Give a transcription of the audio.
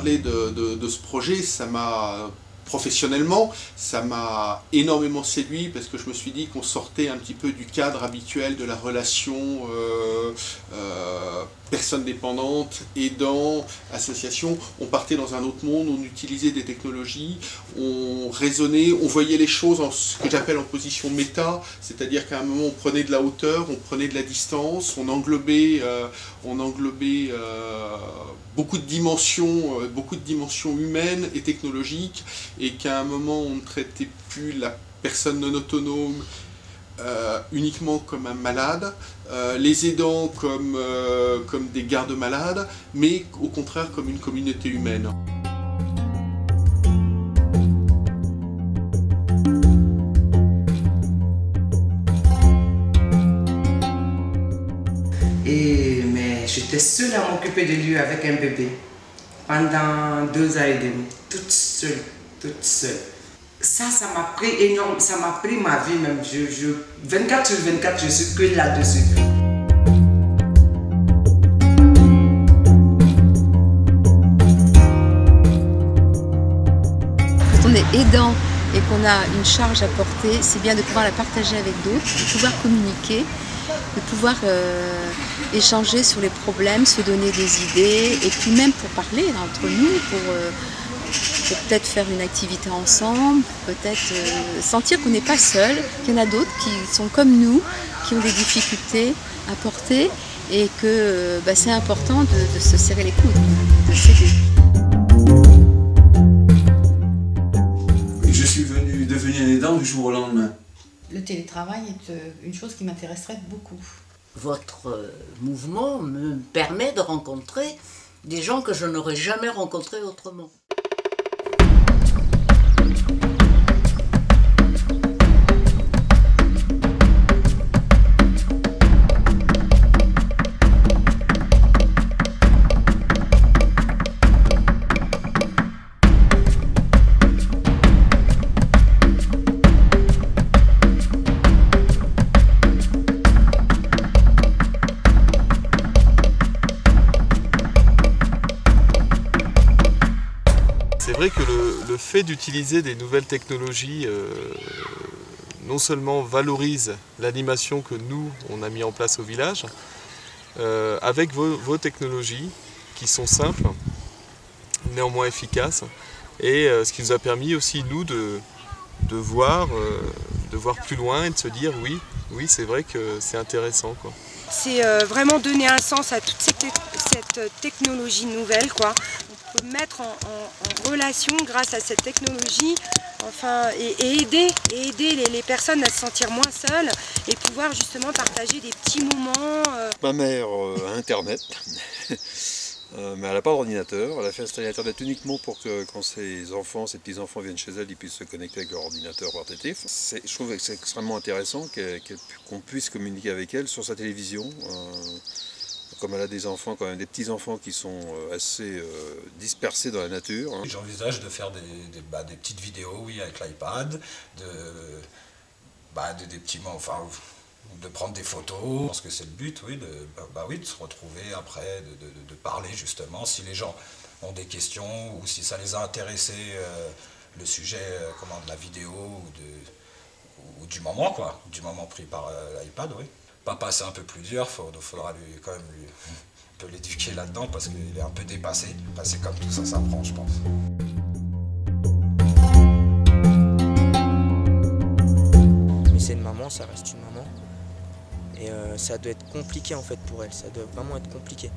parler de ce projet, ça m'a... Professionnellement, ça m'a énormément séduit parce que je me suis dit qu'on sortait un petit peu du cadre habituel de la relation personne dépendante, aidant, association. On partait dans un autre monde, on utilisait des technologies, on raisonnait, on voyait les choses en ce que j'appelle en position méta, c'est-à-dire qu'à un moment on prenait de la hauteur, on prenait de la distance, on englobait beaucoup de dimensions humaines et technologiques, et qu'à un moment on ne traitait plus la personne non autonome uniquement comme un malade, les aidants comme des gardes-malades, mais au contraire comme une communauté humaine. Mais j'étais seule à m'occuper de lui avec un bébé pendant 2 ans et demi, toute seule. Ça m'a pris énorme, ça m'a pris ma vie même. 24 sur 24, je suis que là-dessus. Quand on est aidant et qu'on a une charge à porter, c'est bien de pouvoir la partager avec d'autres, de pouvoir communiquer, de pouvoir échanger sur les problèmes, se donner des idées, et puis même pour parler entre nous, pour peut-être faire une activité ensemble, peut-être sentir qu'on n'est pas seul, qu'il y en a d'autres qui sont comme nous, qui ont des difficultés à porter, et que c'est important de se serrer les coudes, de s'aider. Je suis devenu un aidant du jour au lendemain. Le télétravail est une chose qui m'intéresserait beaucoup. Votre mouvement me permet de rencontrer des gens que je n'aurais jamais rencontrés autrement. C'est vrai que le fait d'utiliser des nouvelles technologies non seulement valorise l'animation que nous, on a mis en place au village, avec vos technologies qui sont simples, néanmoins efficaces, et ce qui nous a permis aussi, nous, de voir plus loin et de se dire oui, c'est vrai que c'est intéressant, quoi. C'est vraiment donner un sens à toute cette technologie nouvelle, quoi. On peut mettre en relation grâce à cette technologie, enfin, et aider les personnes à se sentir moins seules et pouvoir justement partager des petits moments. Ma mère a Internet, mais elle n'a pas d'ordinateur. Elle a fait installer Internet uniquement pour que quand ses petits-enfants viennent chez elle, ils puissent se connecter avec leur ordinateur portatif. Je trouve que c'est extrêmement intéressant qu'on puisse communiquer avec elle sur sa télévision. Comme elle a des enfants, quand même des petits-enfants qui sont assez dispersés dans la nature. J'envisage de faire des petites vidéos, oui, avec l'iPad, des petits mots, enfin, de prendre des photos, parce que c'est le but, oui, de se retrouver après, de parler justement, si les gens ont des questions ou si ça les a intéressés, le sujet de la vidéo ou du moment, quoi, du moment pris par l'iPad, oui. Papa, c'est un peu plus dur, faudra quand même un peu l'éduquer là-dedans parce qu'il est un peu dépassé. C'est comme tout ça s'apprend, je pense. Mais c'est une maman, ça reste une maman. Et ça doit être compliqué en fait pour elle, ça doit vraiment être compliqué.